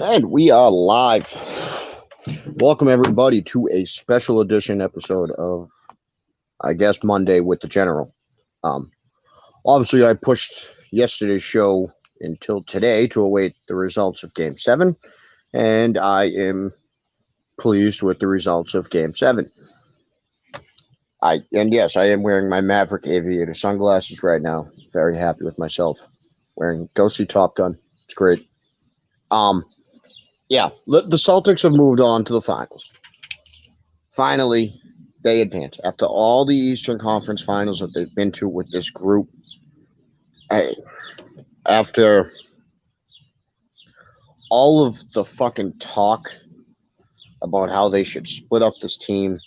And we are live. Welcome, everybody, to a special edition episode of, I guess, Monday with the General. Um, Obviously, I pushed yesterday's show until today to await the results of Game 7, and I am pleased with the results of Game 7. Yes, I am wearing my Maverick Aviator sunglasses right now. Very happy with myself. Wearing Go See Top Gun. It's great. Yeah, the Celtics have moved on to the finals. Finally, they advance. After all the Eastern Conference finals that they've been to with this group, after all of the fucking talk about how they should split up this team,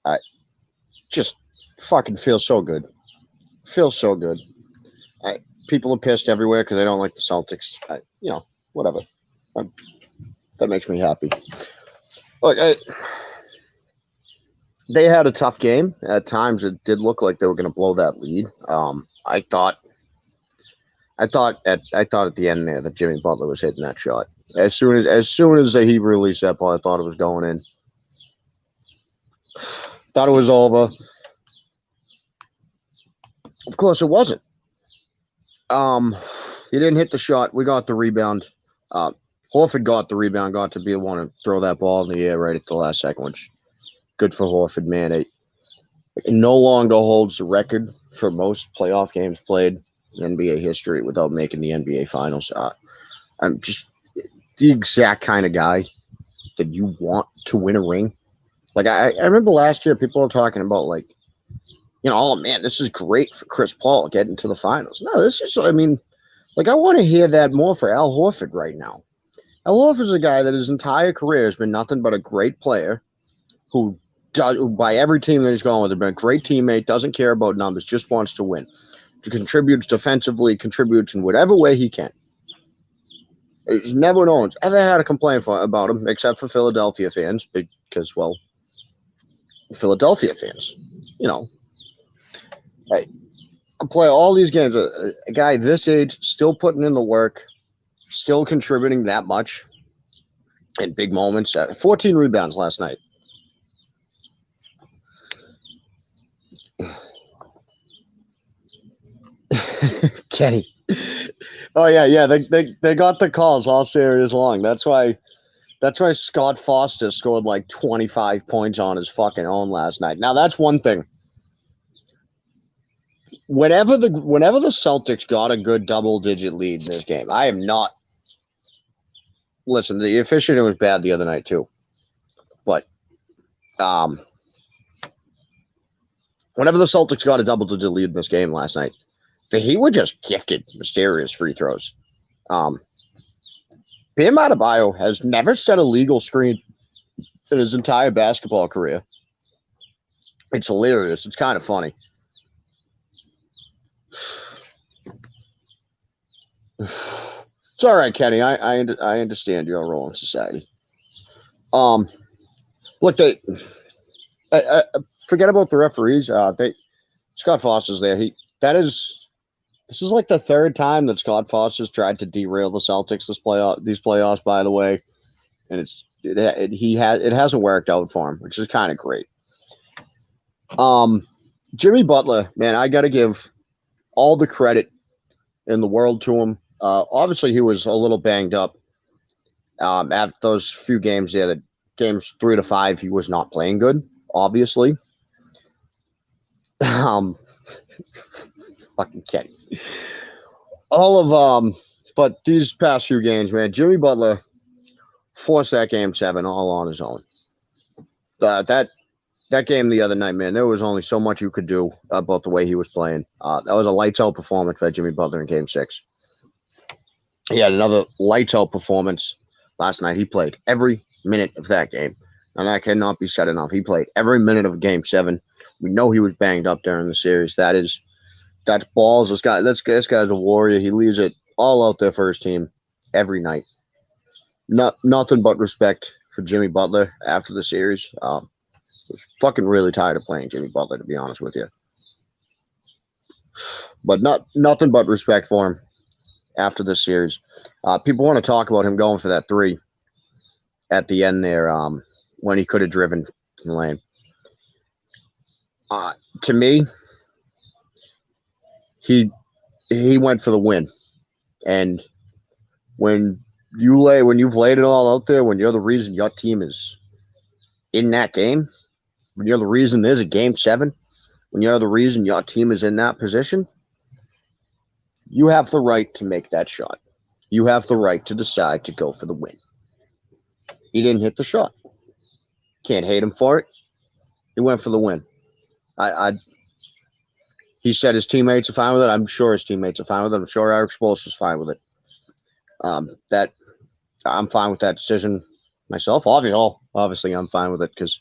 I just fucking feel so good. Feels so good. People are pissed everywhere because they don't like the Celtics. Whatever. That makes me happy. Look, they had a tough game. At times, it did look like they were going to blow that lead. I thought at the end there that Jimmy Butler was hitting that shot. As soon as he released that ball, I thought it was going in. Thought it was over. Of course, it wasn't. He didn't hit the shot. We got the rebound. Horford got the rebound. Got to be the one to throw that ball in the air right at the last second, which good for Horford, man. It no longer holds the record for most playoff games played in NBA history without making the NBA Finals. I'm just the exact kind of guy that you want to win a ring. Like, I remember last year people were talking about, like, oh, man, this is great for Chris Paul getting to the finals. No, I want to hear that more for Al Horford right now. Al Horford's a guy that his entire career has been nothing but a great player who by every team that he's gone with, has been a great teammate, doesn't care about numbers, just wants to win. Contributes defensively, contributes in whatever way he can. There's never no one's ever had a complaint about him, except for Philadelphia fans, because, well, Philadelphia fans, I play all these games. A guy this age, still putting in the work, still contributing that much in big moments. 14 rebounds last night. Kenny. Oh yeah. They got the calls all series long. That's why Scott Foster scored like 25 points on his fucking own last night. Now that's one thing. Whenever the Celtics got a good double-digit lead in this game, I am not. Listen, the officiating was bad the other night too, but whenever the Celtics got a double-digit lead in this game last night, the Heat were just gifted mysterious free throws. Bam Adebayo has never set a legal screen in his entire basketball career. It's hilarious. It's kind of funny. It's all right, Kenny. I understand your role in society. Look, forget about the referees. Scott Foster's there. This is like the third time that Scott Foster's tried to derail the Celtics these playoffs, by the way, and it hasn't worked out for him, which is kind of great. Jimmy Butler, man, I got to give all the credit in the world to him. Obviously, he was a little banged up after those few games there. The games 3 to 5, he was not playing good. Obviously, fucking Kenny. But these past few games, man, Jimmy Butler forced that game 7 all on his own. That game the other night, man, there was only so much you could do about the way he was playing. That was a lights out performance by Jimmy Butler in Game 6. He had another lights out performance last night. He played every minute of that game, and that cannot be said enough. He played every minute of Game 7. We know he was banged up during the series. That's balls. This guy's a warrior. He leaves it all out there for his team every night. Nothing but respect for Jimmy Butler after the series. I was fucking really tired of playing Jimmy Butler, to be honest with you. But nothing but respect for him. after this series. People want to talk about him going for that three at the end there when he could have driven the lane. To me, he went for the win, and when you've laid it all out there, when you're the reason your team is in that game, when you're the reason there's a game 7, when you're the reason your team is in that position, you have the right to make that shot. You have the right to decide to go for the win. He didn't hit the shot. Can't hate him for it. He went for the win. He said his teammates are fine with it. I'm sure his teammates are fine with it. I'm sure Eric Spoelstra's fine with it. That I'm fine with that decision myself. Obviously, I'm fine with it because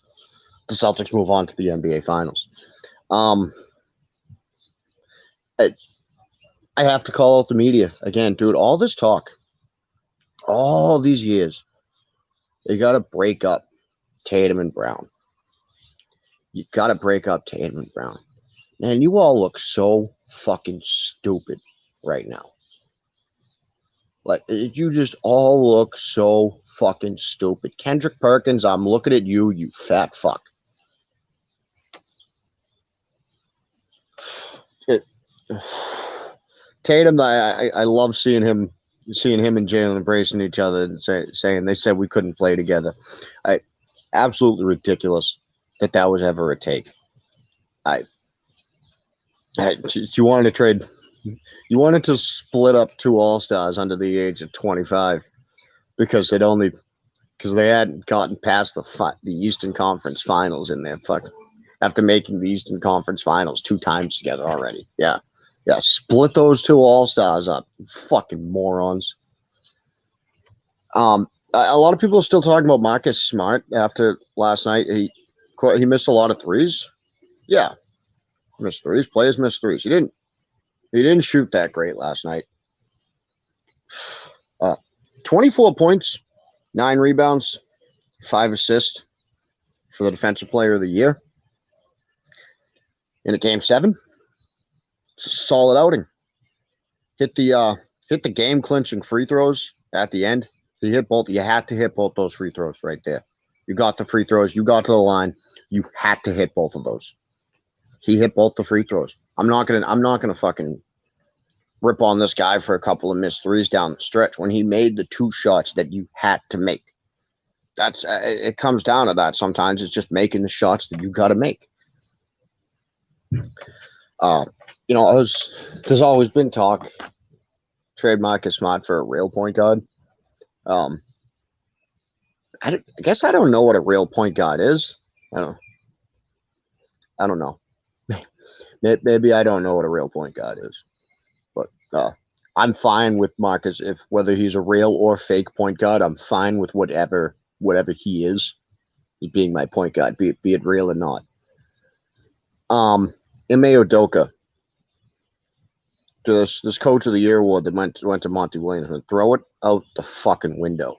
the Celtics move on to the NBA Finals. I have to call out the media again, dude. All this talk, all these years, you got to break up Tatum and Brown. You got to break up Tatum and Brown. Man, you all look so fucking stupid right now. Like, you just all look so fucking stupid. Kendrick Perkins, I'm looking at you, you fat fuck. Tatum, I love seeing him and Jalen embracing each other and saying they said we couldn't play together. Absolutely ridiculous that was ever a take. You wanted to trade. You wanted to split up 2 All-Stars under the age of 25 because they hadn't gotten past the Eastern Conference Finals in their after making the Eastern Conference Finals 2 times together already. Yeah, split those 2 All-Stars up, fucking morons. A lot of people are still talking about Marcus Smart after last night. He missed a lot of threes. Yeah, missed threes. Players miss threes. He didn't shoot that great last night. 24 points, 9 rebounds, 5 assists for the Defensive Player of the Year in the Game 7. It's a solid outing. Hit the game clinching free throws at the end. You had to hit both those free throws right there. You got the free throws. You got to the line. You had to hit both of those. He hit both the free throws. I'm not gonna fucking rip on this guy for a couple of missed threes down the stretch when he made the 2 shots that you had to make. That's it comes down to that. Sometimes it's just making the shots that you got to make. There's always been talk trade Marcus Smart for a real point guard. I guess I don't know what a real point guard is. I don't know. Maybe I don't know what a real point guard is, but I'm fine with Marcus whether he's a real or fake point guard. I'm fine with whatever he is being my point guard, be it real or not. Ime Udoka, this Coach of the Year award that went to Monty Williams, throw it out the fucking window.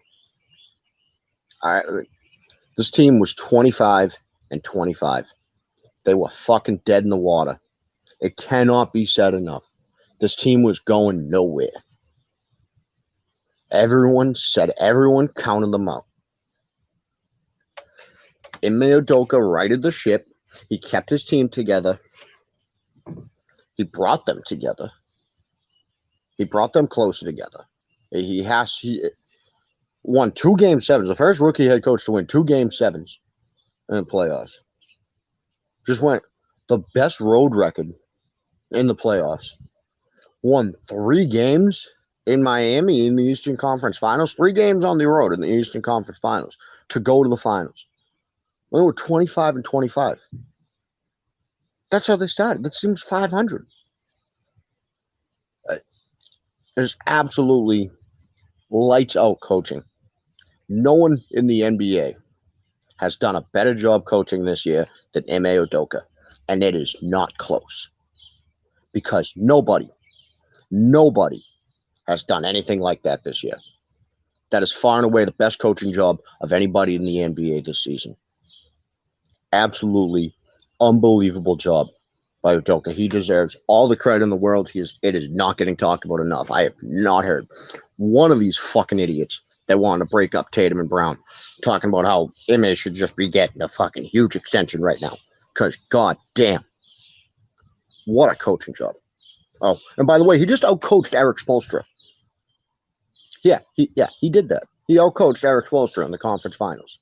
This team was 25-25. They were fucking dead in the water. It cannot be said enough. This team was going nowhere. Everyone counted them out. Ime Udoka righted the ship. He kept his team together. He brought them together. He brought them closer together. He won 2 Game 7s. The first rookie head coach to win 2 Game 7s in the playoffs. Just went the best road record in the playoffs. Won 3 games in Miami in the Eastern Conference Finals. 3 games on the road in the Eastern Conference Finals to go to the finals. They were 25-25. That's how they started. That seems 500. There's absolutely lights out coaching. No one in the NBA has done a better job coaching this year than Ime Udoka, and it is not close. Because nobody has done anything like that this year. That is far and away the best coaching job of anybody in the NBA this season. Absolutely unbelievable job. by Udoka. He deserves all the credit in the world. It is not getting talked about enough. I have not heard one of these fucking idiots that wanted to break up Tatum and Brown talking about how Ime should just be getting a fucking huge extension right now. Because, god damn, what a coaching job. Oh, and by the way, he just outcoached Eric Spoelstra. Yeah, he did that. He outcoached Eric Spoelstra in the conference finals.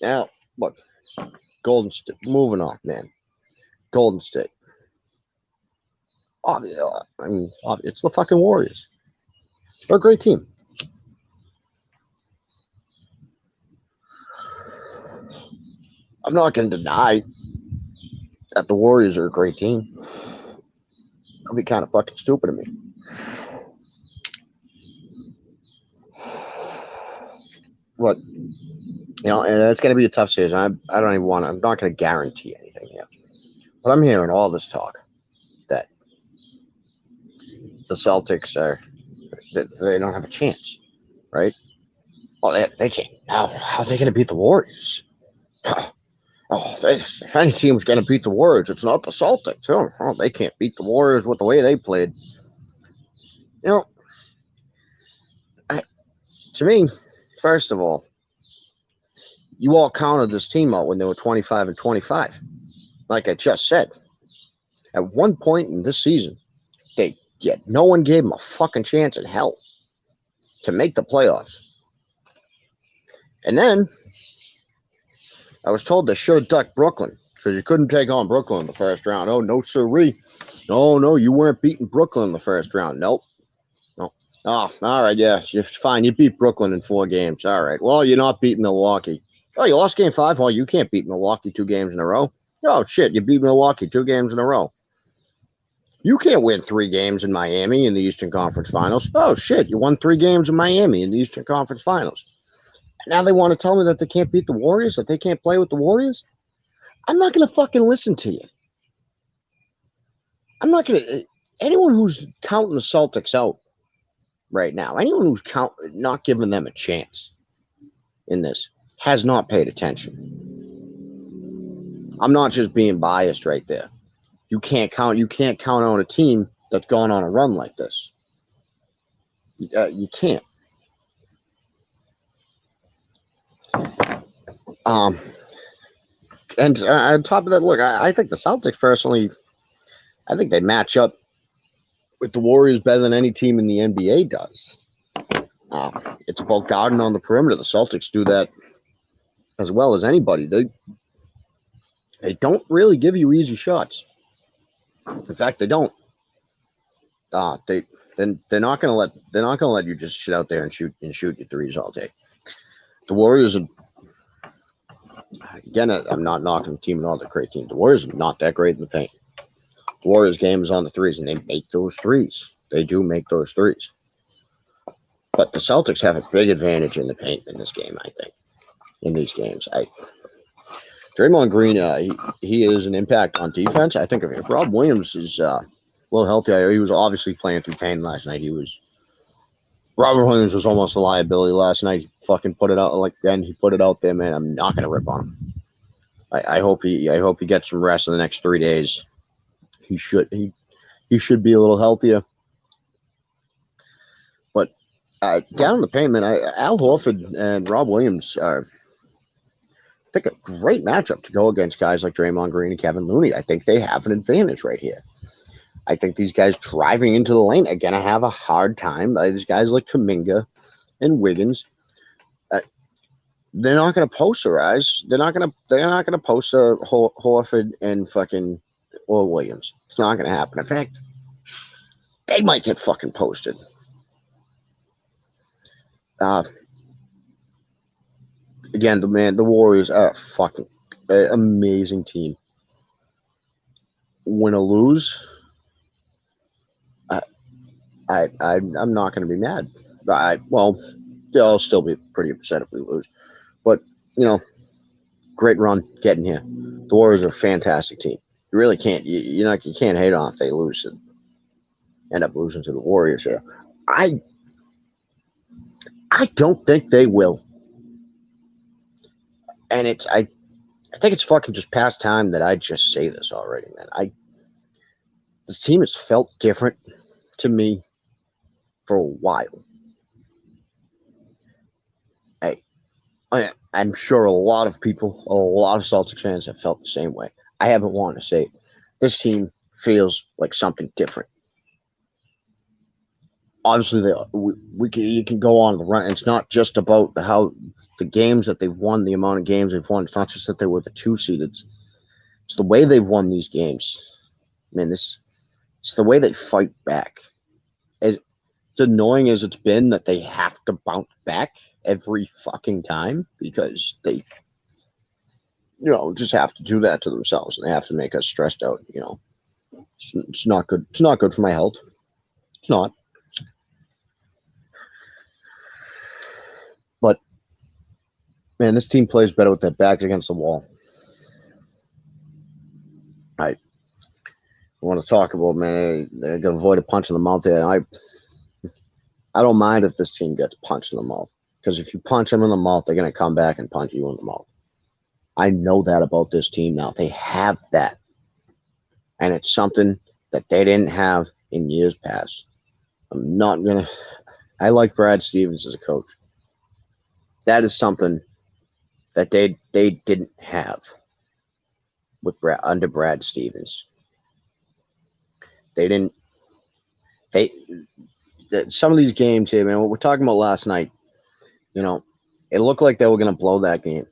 Now, look, Golden State, moving on, man. Golden State. It's the fucking Warriors. They're a great team. I'm not going to deny that the Warriors are a great team. That'd be kind of fucking stupid of me. But, and it's going to be a tough season. I'm not going to guarantee anything yet. But I'm hearing all this talk that the Celtics they don't have a chance, right? Well, they can't. How are they going to beat the Warriors? If any team's going to beat the Warriors, it's not the Celtics. They can't beat the Warriors with the way they played. To me, first of all, you all counted this team out when they were 25-25. Like I just said, at one point in this season, no one gave them a fucking chance in hell to make the playoffs. And then I was told they should have ducked Brooklyn because you couldn't take on Brooklyn in the first round. Oh, no, sirree. No, you weren't beating Brooklyn in the first round. Nope. No. Oh, all right, yeah, you're fine. You beat Brooklyn in 4 games. All right. Well, you're not beating Milwaukee. Oh, you lost game 5? Well, you can't beat Milwaukee 2 games in a row. Oh, shit, you beat Milwaukee 2 games in a row. You can't win 3 games in Miami in the Eastern Conference Finals. Oh, shit, you won 3 games in Miami in the Eastern Conference Finals. Now they want to tell me that they can't beat the Warriors, that they can't play with the Warriors? I'm not going to fucking listen to you. I'm not going to. Anyone who's counting the Celtics out right now, anyone who's not giving them a chance in this, has not paid attention. I'm not just being biased right there. You can't count on a team that's gone on a run like this. You can't. And on top of that, look, I think the Celtics personally, I think they match up with the Warriors better than any team in the NBA does. It's about guarding on the perimeter. The Celtics do that as well as anybody. They don't really give you easy shots. In fact, they don't. They're not gonna let you just sit out there and shoot your threes all day. The Warriors are, again, I'm not knocking the team and all the great team. The Warriors are not that great in the paint. The Warriors' game is on the threes, and they make those threes. They do make those threes. But the Celtics have a big advantage in the paint in this game, I think. In these games, Draymond Green, he is an impact on defense. I think if Rob Williams is a little healthier, he was obviously playing through pain last night. Robert Williams was almost a liability last night. He fucking put it out he put it out there, man. I'm not gonna rip on him. I hope he gets some rest in the next 3 days. He should be a little healthier. But down in the paint, man, Al Horford and Rob Williams are, I think, a great matchup to go against guys like Draymond Green and Kevin Looney. I think they have an advantage right here. I think these guys driving into the lane are going to have a hard time. These guys like Kuminga and Wiggins, they're not going to posterize. They're not going to poster Horford and fucking Williams. It's not going to happen. In fact, they might get fucking posted. Again, the Warriors are a fucking amazing team. Win or lose, I'm not going to be mad. I'll still be pretty upset if we lose. But, great run getting here. The Warriors are a fantastic team. You really can't. You can't hate on if they lose and end up losing to the Warriors here. I don't think they will. And think it's fucking just past time that I just say this already, man. This team has felt different to me for a while. I'm sure a lot of people, a lot of Celtics fans have felt the same way. I haven't wanted to say it. This team feels like something different. Obviously, you can go on the run. It's not just about how the games that they've won, the amount of games they've won. It's not just that they were the 2 seeded. It's the way they've won these games. Man, it's the way they fight back. As annoying as it's been that they have to bounce back every fucking time because they, just have to do that to themselves and they have to make us stressed out. It's not good. It's not good for my health. It's not. But man, this team plays better with their backs against the wall. I want to talk about, man, they're going to avoid a punch in the mouth there. I don't mind if this team gets punched in the mouth. Because if you punch them in the mouth, they're going to come back and punch you in the mouth. I know that about this team now. They have that. And it's something that they didn't have in years past. I'm not going to... I like Brad Stevens as a coach. That is something that they didn't have under Brad Stevens. Some of these games here, man, what we're talking about last night, it looked like they were going to blow that game.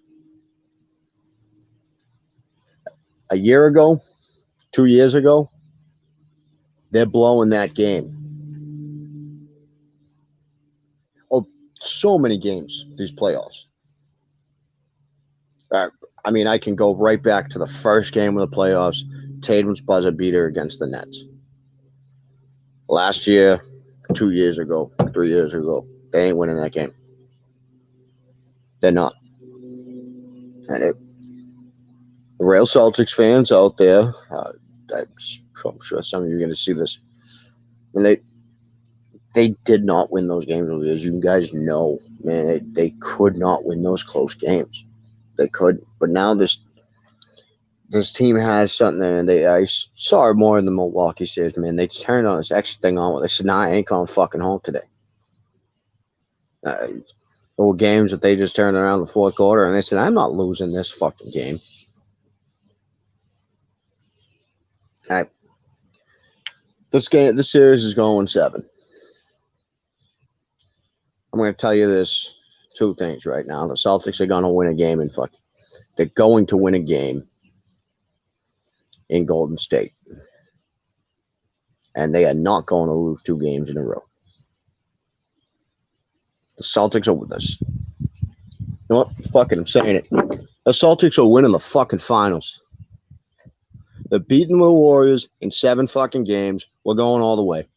A year ago, 2 years ago, they're blowing that game. Oh, so many games, these playoffs. I can go right back to the first game of the playoffs, Tatum's buzzer beater against the Nets. Last year, 2 years ago, 3 years ago, they ain't winning that game. They're not. And the real Celtics fans out there, I'm sure some of you are going to see this. And they did not win those games, as you guys know, man. They could not win those close games. They could, but now this team has something, and I saw it more in the Milwaukee series, man. They turned on this extra thing on. They said, "Nah, I ain't going fucking home today." Old games that they just turned around the fourth quarter, and they said, "I'm not losing this fucking game." This series is going 7. I'm going to tell you this 2 things right now. The Celtics are going to win a game they're going to win a game in Golden State. And they are not going to lose 2 games in a row. The Celtics are with us. You know what? Fucking, I'm saying it. The Celtics are winning the fucking finals. They're beating the Warriors in 7 fucking games. We're going all the way.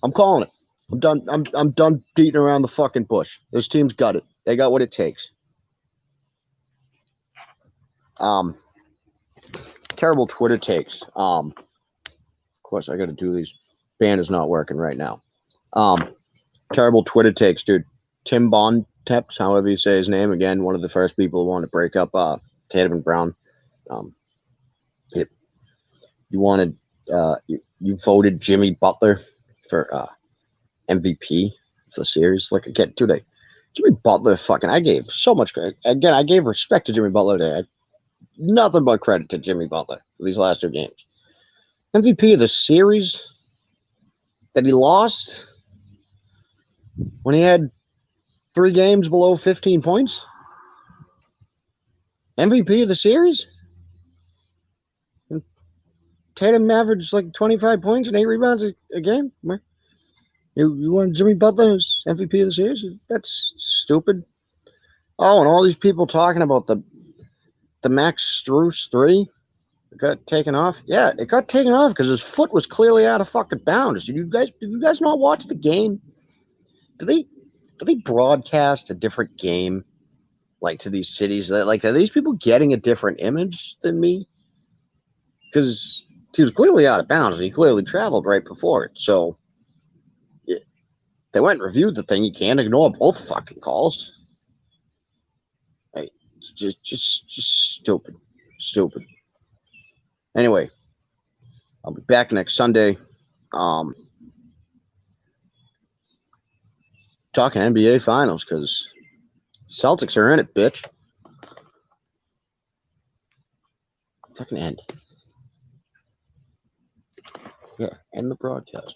I'm calling it. I'm done. I'm done beating around the fucking bush. This team's got it. They got what it takes. Terrible Twitter takes. Of course, I got to do these. Banner's not working right now. Terrible Twitter takes, dude. Tim Bontemps, however you say his name, again, one of the first people who wanted to break up Tatum and Brown. You wanted you voted Jimmy Butler for MVP for the series. Like, again, dude, Jimmy Butler I gave so much credit. Again, I gave respect to Jimmy Butler today. Nothing but credit to Jimmy Butler for these last 2 games. MVP of the series that he lost when he had 3 games below 15 points. MVP of the series? And Tatum averaged like 25 points and 8 rebounds a game? You want Jimmy Butler's MVP of the series? That's stupid. Oh, and all these people talking about the Max Strus 3 got taken off. Yeah, it got taken off because his foot was clearly out of fucking bounds. Did you guys not watch the game? Do they broadcast a different game like to these cities? Like, are these people getting a different image than me? Because he was clearly out of bounds and he clearly traveled right before it. So they went and reviewed the thing. You can't ignore both fucking calls. Just stupid. Stupid. Anyway, I'll be back next Sunday. Talking NBA Finals because Celtics are in it, bitch. Fucking end. Yeah, end the broadcast.